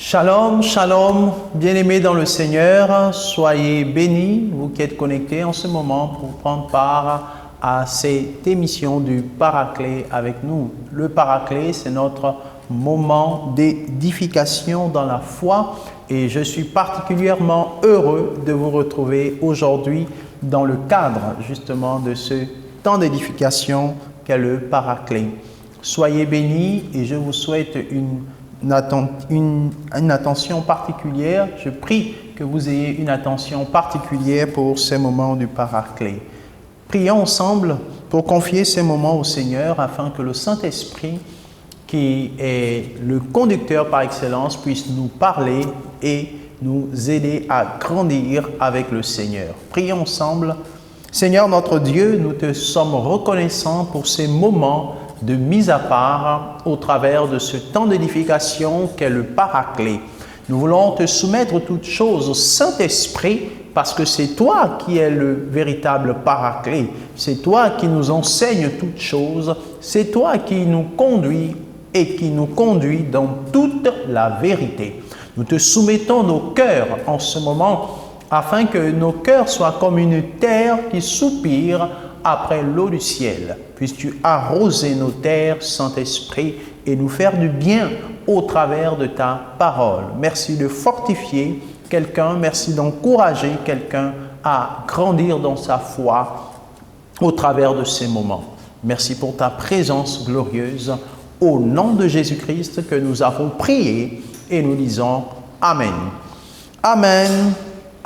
Shalom, shalom, bien-aimés dans le Seigneur, soyez bénis, vous qui êtes connectés en ce moment pour prendre part à cette émission du Paraclet avec nous. Le Paraclet, c'est notre moment d'édification dans la foi et je suis particulièrement heureux de vous retrouver aujourd'hui dans le cadre justement de ce temps d'édification qu'est le Paraclet. Soyez bénis et je vous souhaite une attention particulière. Je prie que vous ayez une attention particulière pour ces moments du Paraclet. Prions ensemble pour confier ces moments au Seigneur afin que le Saint-Esprit, qui est le conducteur par excellence, puisse nous parler et nous aider à grandir avec le Seigneur. Prions ensemble. Seigneur notre Dieu, nous te sommes reconnaissants pour ces moments de mise à part au travers de ce temps d'édification qu'est le Paraclet. Nous voulons te soumettre toutes choses au Saint-Esprit parce que c'est toi qui es le véritable Paraclet. C'est toi qui nous enseigne toutes choses. C'est toi qui nous conduit et qui nous conduit dans toute la vérité. Nous te soumettons nos cœurs en ce moment afin que nos cœurs soient comme une terre qui soupire après l'eau du ciel. Puisses-tu arroser nos terres, Saint-Esprit, et nous faire du bien au travers de ta parole. Merci de fortifier quelqu'un, merci d'encourager quelqu'un à grandir dans sa foi au travers de ces moments. Merci pour ta présence glorieuse. Au nom de Jésus-Christ que nous avons prié et nous disons Amen. Amen.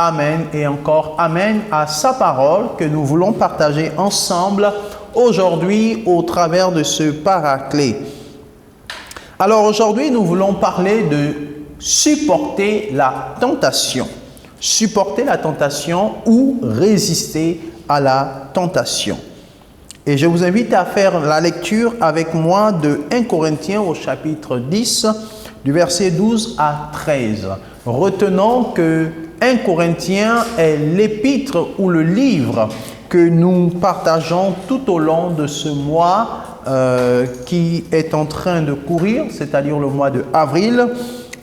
Amen et encore Amen à sa parole que nous voulons partager ensemble aujourd'hui au travers de ce Paraclet. Alors aujourd'hui, nous voulons parler de supporter la tentation. Supporter la tentation ou résister à la tentation. Et je vous invite à faire la lecture avec moi de 1 Corinthiens au chapitre 10, du verset 12 à 13. Retenons que 1 Corinthiens est l'épître ou le livre que nous partageons tout au long de ce mois qui est en train de courir, c'est-à-dire le mois de avril.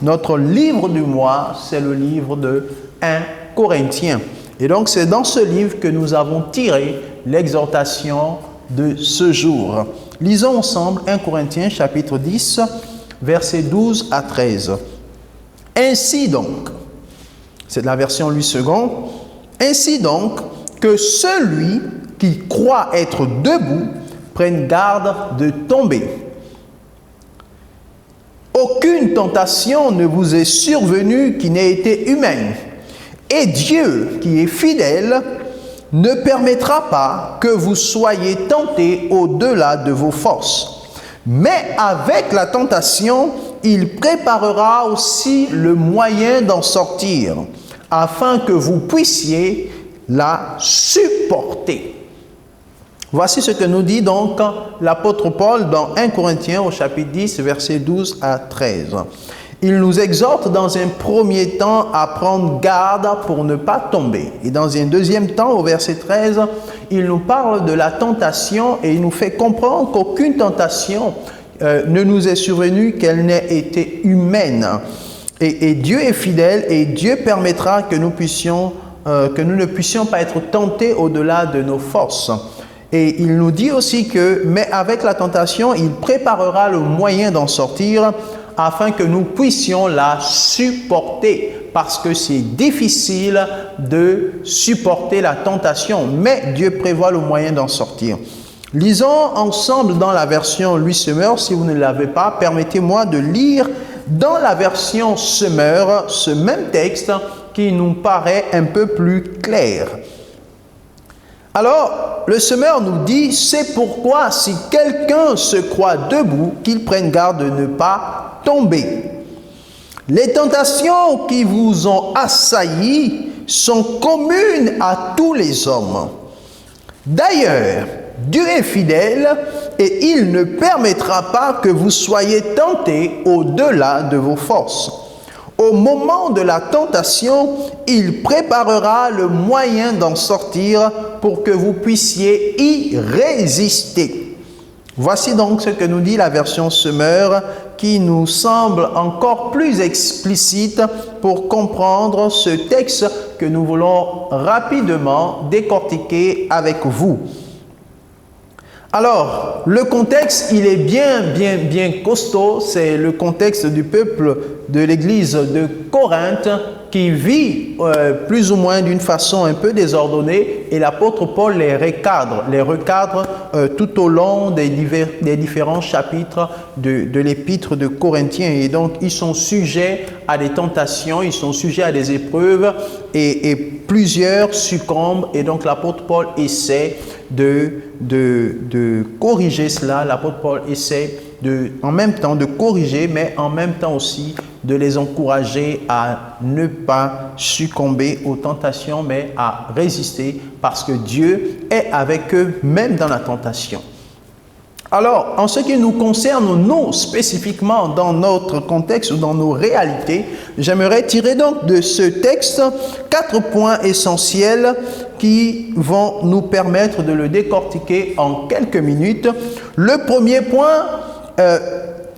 Notre livre du mois, c'est le livre de 1 Corinthiens. Et donc, c'est dans ce livre que nous avons tiré l'exhortation de ce jour. Lisons ensemble 1 Corinthiens chapitre 10, versets 12 à 13. Ainsi donc, c'est la version Louis II. Ainsi donc, que celui qui croit être debout prenne garde de tomber. Aucune tentation ne vous est survenue qui n'ait été humaine. Et Dieu, qui est fidèle, ne permettra pas que vous soyez tentés au-delà de vos forces. Mais avec la tentation, il préparera aussi le moyen d'en sortir, afin que vous puissiez la supporter. Voici ce que nous dit donc l'apôtre Paul dans 1 Corinthiens au chapitre 10, versets 12 à 13. Il nous exhorte dans un premier temps à prendre garde pour ne pas tomber. Et dans un deuxième temps, au verset 13, il nous parle de la tentation et il nous fait comprendre qu'aucune tentation ne nous est survenue qu'elle n'ait été humaine. Et Dieu est fidèle et Dieu permettra que nous ne puissions pas être tentés au-delà de nos forces. Et il nous dit aussi que, mais avec la tentation, il préparera le moyen d'en sortir afin que nous puissions la supporter. Parce que c'est difficile de supporter la tentation, mais Dieu prévoit le moyen d'en sortir. Lisons ensemble dans la version Louis Sommer. Si vous ne l'avez pas, permettez-moi de lire dans la version Sommer ce même texte qui nous paraît un peu plus clair. Alors, le Sommer nous dit, c'est pourquoi si quelqu'un se croit debout, qu'il prenne garde de ne pas tomber. Les tentations qui vous ont assaillis sont communes à tous les hommes. D'ailleurs, Dieu est fidèle et il ne permettra pas que vous soyez tentés au-delà de vos forces. Au moment de la tentation, il préparera le moyen d'en sortir pour que vous puissiez y résister. Voici donc ce que nous dit la version Sommer qui nous semble encore plus explicite pour comprendre ce texte que nous voulons rapidement décortiquer avec vous. Alors, le contexte, il est bien costaud. C'est le contexte du peuple de l'église de Corinthe qui vit plus ou moins d'une façon un peu désordonnée, et l'apôtre Paul les recadre tout au long des différents chapitres de l'épître de Corinthiens. Et donc, ils sont sujets à des tentations, ils sont sujets à des épreuves, et plusieurs succombent. Et donc, l'apôtre Paul essaie de corriger cela. L'apôtre Paul essaie en même temps de corriger, mais en même temps aussi de les encourager à ne pas succomber aux tentations, mais à résister, parce que Dieu est avec eux même dans la tentation. Alors, en ce qui nous concerne, nous, spécifiquement dans notre contexte ou dans nos réalités, j'aimerais tirer donc de ce texte 4 points essentiels qui vont nous permettre de le décortiquer en quelques minutes. Le premier point,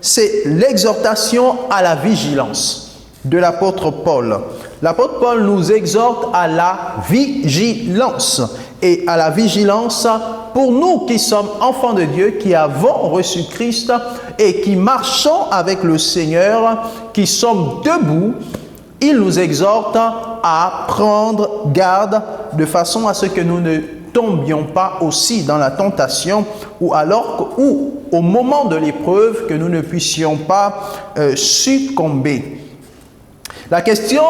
c'est l'exhortation à la vigilance de l'apôtre Paul. L'apôtre Paul nous exhorte à la vigilance. Et à la vigilance pour nous qui sommes enfants de Dieu, qui avons reçu Christ et qui marchons avec le Seigneur, qui sommes debout. Il nous exhorte à prendre garde de façon à ce que nous ne tombions pas aussi dans la tentation, ou au moment de l'épreuve, que nous ne puissions pas succomber. La question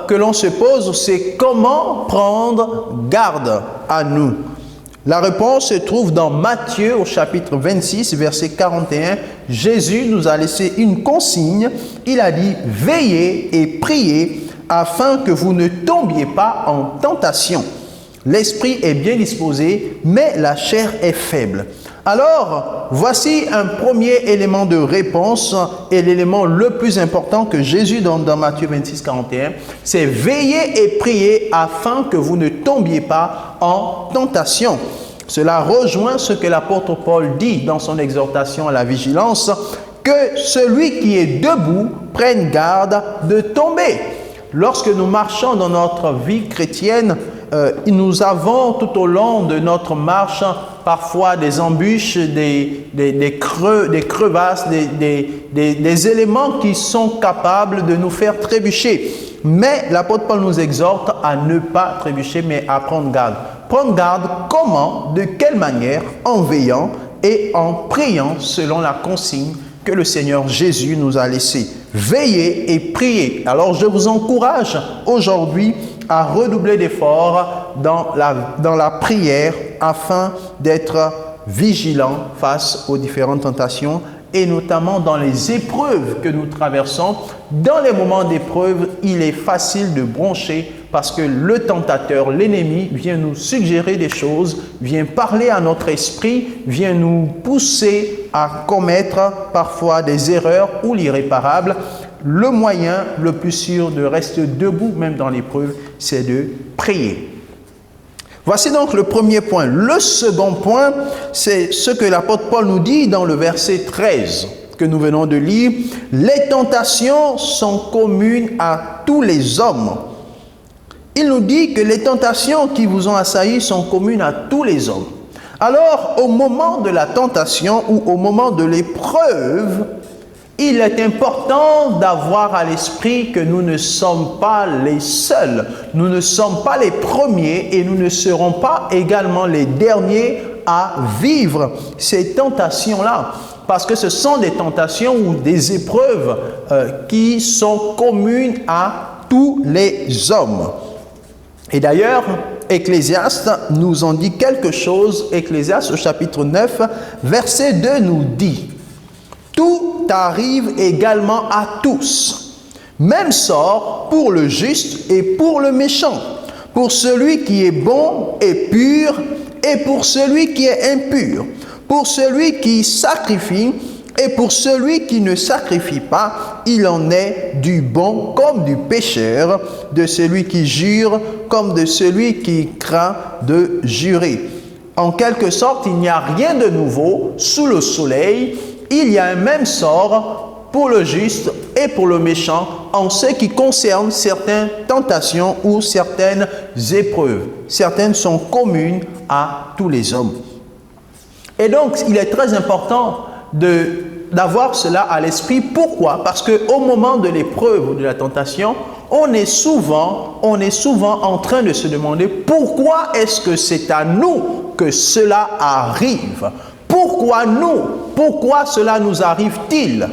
que l'on se pose, c'est comment prendre garde à nous. La réponse se trouve dans Matthieu au chapitre 26, verset 41. Jésus nous a laissé une consigne. Il a dit « Veillez et priez afin que vous ne tombiez pas en tentation. L'esprit est bien disposé, mais la chair est faible. » Alors, voici un premier élément de réponse, et l'élément le plus important que Jésus donne dans Matthieu 26, 41, c'est « Veillez et priez afin que vous ne tombiez pas en tentation ». Cela rejoint ce que l'apôtre Paul dit dans son exhortation à la vigilance, que celui qui est debout prenne garde de tomber. Lorsque nous marchons dans notre vie chrétienne, nous avons tout au long de notre marche parfois des embûches, des crevasses, des éléments qui sont capables de nous faire trébucher. Mais l'apôtre Paul nous exhorte à ne pas trébucher, mais à prendre garde. Prendre garde comment, de quelle manière? En veillant et en priant selon la consigne que le Seigneur Jésus nous a laissée. Veillez et priez. Alors je vous encourage aujourd'hui à redoubler d'efforts dans la prière afin d'être vigilant face aux différentes tentations, et notamment dans les épreuves que nous traversons. Dans les moments d'épreuve, il est facile de broncher parce que le tentateur, l'ennemi, vient nous suggérer des choses, vient parler à notre esprit, vient nous pousser à commettre parfois des erreurs ou l'irréparable. Le moyen le plus sûr de rester debout, même dans l'épreuve, c'est de prier. Voici donc le premier point. Le second point, c'est ce que l'apôtre Paul nous dit dans le verset 13 que nous venons de lire. Les tentations sont communes à tous les hommes. Il nous dit que les tentations qui vous ont assailli sont communes à tous les hommes. Alors, au moment de la tentation ou au moment de l'épreuve, il est important d'avoir à l'esprit que nous ne sommes pas les seuls, nous ne sommes pas les premiers et nous ne serons pas également les derniers à vivre ces tentations-là. Parce que ce sont des tentations ou des épreuves qui sont communes à tous les hommes. Et d'ailleurs, Ecclésiaste nous en dit quelque chose. Ecclésiaste au chapitre 9, verset 2 nous dit: tout arrive également à tous, même sort pour le juste et pour le méchant, pour celui qui est bon et pur et pour celui qui est impur, pour celui qui sacrifie et pour celui qui ne sacrifie pas. Il en est du bon comme du pécheur, de celui qui jure comme de celui qui craint de jurer. En quelque sorte, il n'y a rien de nouveau sous le soleil. Il y a un même sort pour le juste et pour le méchant en ce qui concerne certaines tentations ou certaines épreuves. Certaines sont communes à tous les hommes. Et donc, il est très important d'avoir cela à l'esprit. Pourquoi? Parce qu'au moment de l'épreuve ou de la tentation, on est souvent en train de se demander pourquoi est-ce que c'est à nous que cela arrive? Pourquoi nous? Pourquoi cela nous arrive-t-il?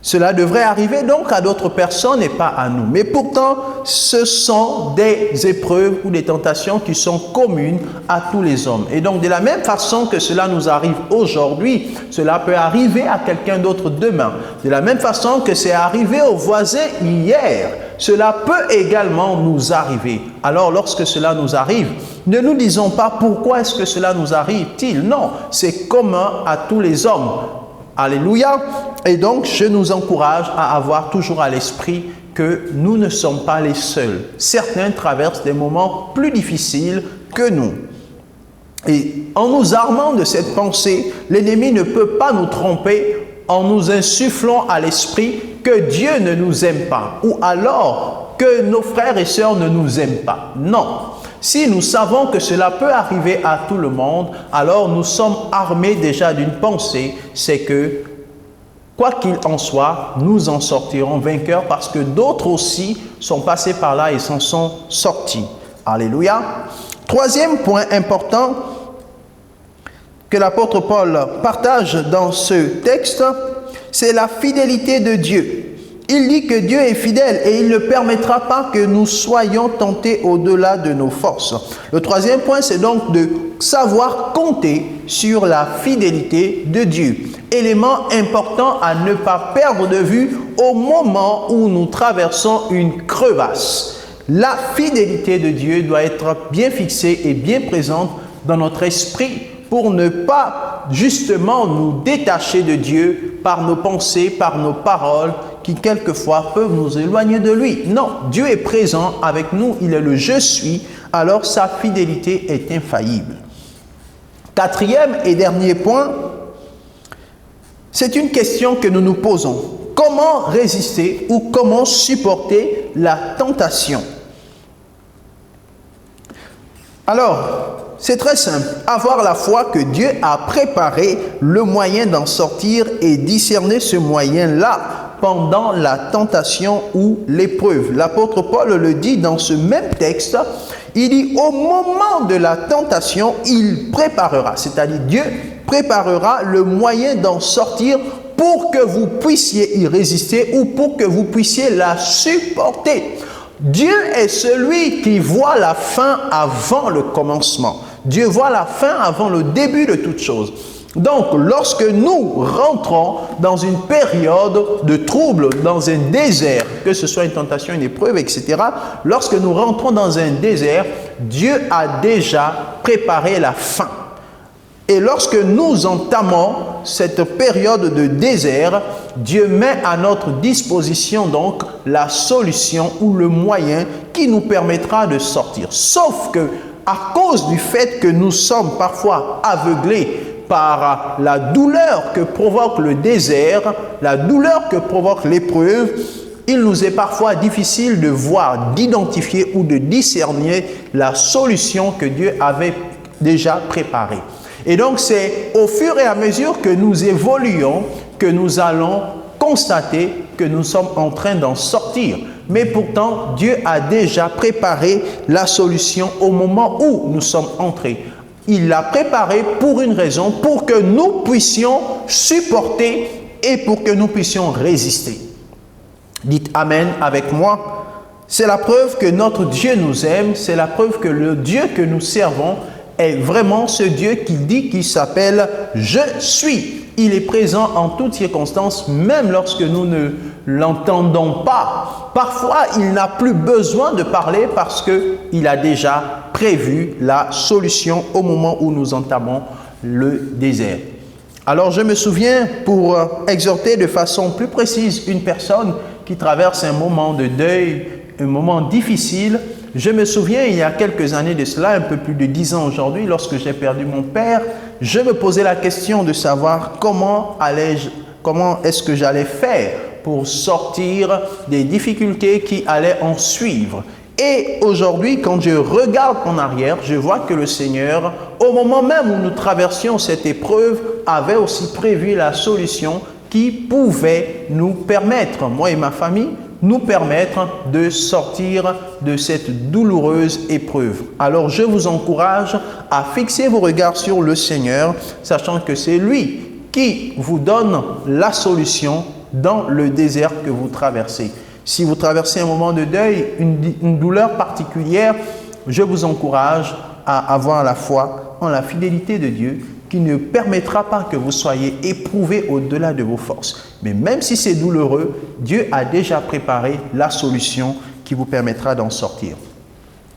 Cela devrait arriver donc à d'autres personnes et pas à nous. Mais pourtant, ce sont des épreuves ou des tentations qui sont communes à tous les hommes. Et donc, de la même façon que cela nous arrive aujourd'hui, cela peut arriver à quelqu'un d'autre demain. De la même façon que c'est arrivé au voisin hier, cela peut également nous arriver. Alors, lorsque cela nous arrive, ne nous disons pas pourquoi est-ce que cela nous arrive-t-il. Non, c'est commun à tous les hommes. Alléluia. Et donc, je nous encourage à avoir toujours à l'esprit que nous ne sommes pas les seuls. Certains traversent des moments plus difficiles que nous. Et en nous armant de cette pensée, l'ennemi ne peut pas nous tromper en nous insufflant à l'esprit que Dieu ne nous aime pas ou alors que nos frères et sœurs ne nous aiment pas. Non. Si nous savons que cela peut arriver à tout le monde, alors nous sommes armés déjà d'une pensée, c'est que, quoi qu'il en soit, nous en sortirons vainqueurs parce que d'autres aussi sont passés par là et s'en sont sortis. Alléluia. Troisième point important que l'apôtre Paul partage dans ce texte, c'est la fidélité de Dieu. Il dit que Dieu est fidèle et il ne permettra pas que nous soyons tentés au-delà de nos forces. Le troisième point, c'est donc de savoir compter sur la fidélité de Dieu. Élément important à ne pas perdre de vue au moment où nous traversons une crevasse. La fidélité de Dieu doit être bien fixée et bien présente dans notre esprit pour ne pas justement nous détacher de Dieu par nos pensées, par nos paroles, qui quelquefois peuvent nous éloigner de lui. Non, Dieu est présent avec nous, il est le « je suis », alors sa fidélité est infaillible. Quatrième et dernier point, c'est une question que nous nous posons. Comment résister ou comment supporter la tentation? Alors, c'est très simple. Avoir la foi que Dieu a préparé le moyen d'en sortir et discerner ce moyen-là pendant la tentation ou l'épreuve. L'apôtre Paul le dit dans ce même texte. Il dit au moment de la tentation, il préparera, c'est-à-dire Dieu préparera le moyen d'en sortir pour que vous puissiez y résister ou pour que vous puissiez la supporter. Dieu est celui qui voit la fin avant le commencement. Dieu voit la fin avant le début de toute chose. Donc, lorsque nous rentrons dans une période de trouble, dans un désert, que ce soit une tentation, une épreuve, etc., lorsque nous rentrons dans un désert, Dieu a déjà préparé la fin. Et lorsque nous entamons cette période de désert, Dieu met à notre disposition donc la solution ou le moyen qui nous permettra de sortir. Sauf que, à cause du fait que nous sommes parfois aveuglés par la douleur que provoque le désert, la douleur que provoque l'épreuve, il nous est parfois difficile de voir, d'identifier ou de discerner la solution que Dieu avait déjà préparée. Et donc, c'est au fur et à mesure que nous évoluons que nous allons constater que nous sommes en train d'en sortir. Mais pourtant, Dieu a déjà préparé la solution au moment où nous sommes entrés. Il l'a préparé pour une raison, pour que nous puissions supporter et pour que nous puissions résister. Dites Amen avec moi. C'est la preuve que notre Dieu nous aime, c'est la preuve que le Dieu que nous servons est vraiment ce Dieu qui dit qu'il s'appelle « Je suis ». Il est présent en toutes circonstances, même lorsque nous ne l'entendons pas. Parfois, il n'a plus besoin de parler parce qu'il a déjà prévu la solution au moment où nous entamons le désert. Alors, je me souviens, pour exhorter de façon plus précise une personne qui traverse un moment de deuil, un moment difficile, je me souviens, il y a quelques années de cela, un peu plus de 10 ans aujourd'hui, lorsque j'ai perdu mon père, je me posais la question de savoir comment allais-je comment est-ce que j'allais faire pour sortir des difficultés qui allaient en suivre. Et aujourd'hui, quand je regarde en arrière, je vois que le Seigneur, au moment même où nous traversions cette épreuve, avait aussi prévu la solution qui pouvait nous permettre, moi et ma famille, nous permettre de sortir de cette douloureuse épreuve. Alors je vous encourage à fixer vos regards sur le Seigneur, sachant que c'est lui qui vous donne la solution dans le désert que vous traversez. Si vous traversez un moment de deuil, une douleur particulière, je vous encourage à avoir la foi en la fidélité de Dieu qui ne permettra pas que vous soyez éprouvés au-delà de vos forces. Mais même si c'est douloureux, Dieu a déjà préparé la solution qui vous permettra d'en sortir.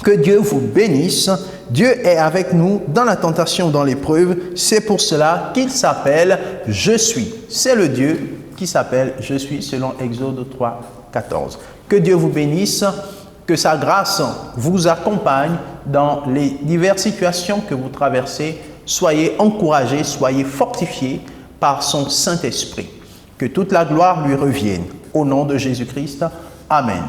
Que Dieu vous bénisse. Dieu est avec nous dans la tentation, dans l'épreuve. C'est pour cela qu'il s'appelle « Je suis ». C'est le Dieu qui s'appelle « Je suis » selon Exode 3, 14. Que Dieu vous bénisse, que sa grâce vous accompagne dans les diverses situations que vous traversez. Soyez encouragés, soyez fortifiés par son Saint-Esprit. Que toute la gloire lui revienne. Au nom de Jésus-Christ. Amen.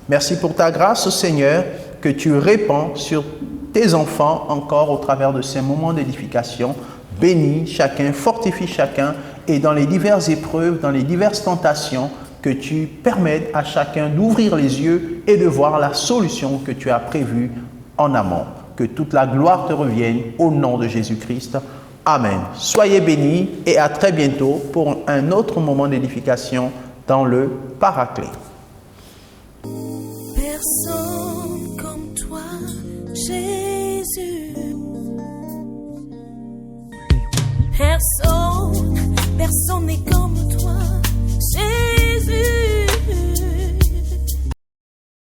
Merci pour ta grâce, Seigneur, que tu répands sur tes enfants encore au travers de ces moments d'édification. Bénis chacun, fortifie chacun et dans les diverses épreuves, dans les diverses tentations, que tu permettes à chacun d'ouvrir les yeux et de voir la solution que tu as prévue en amont. Que toute la gloire te revienne au nom de Jésus-Christ. Amen. Soyez bénis et à très bientôt pour un autre moment d'édification dans le Paraclet. Personne comme toi, Jésus. Personne n'est comme toi.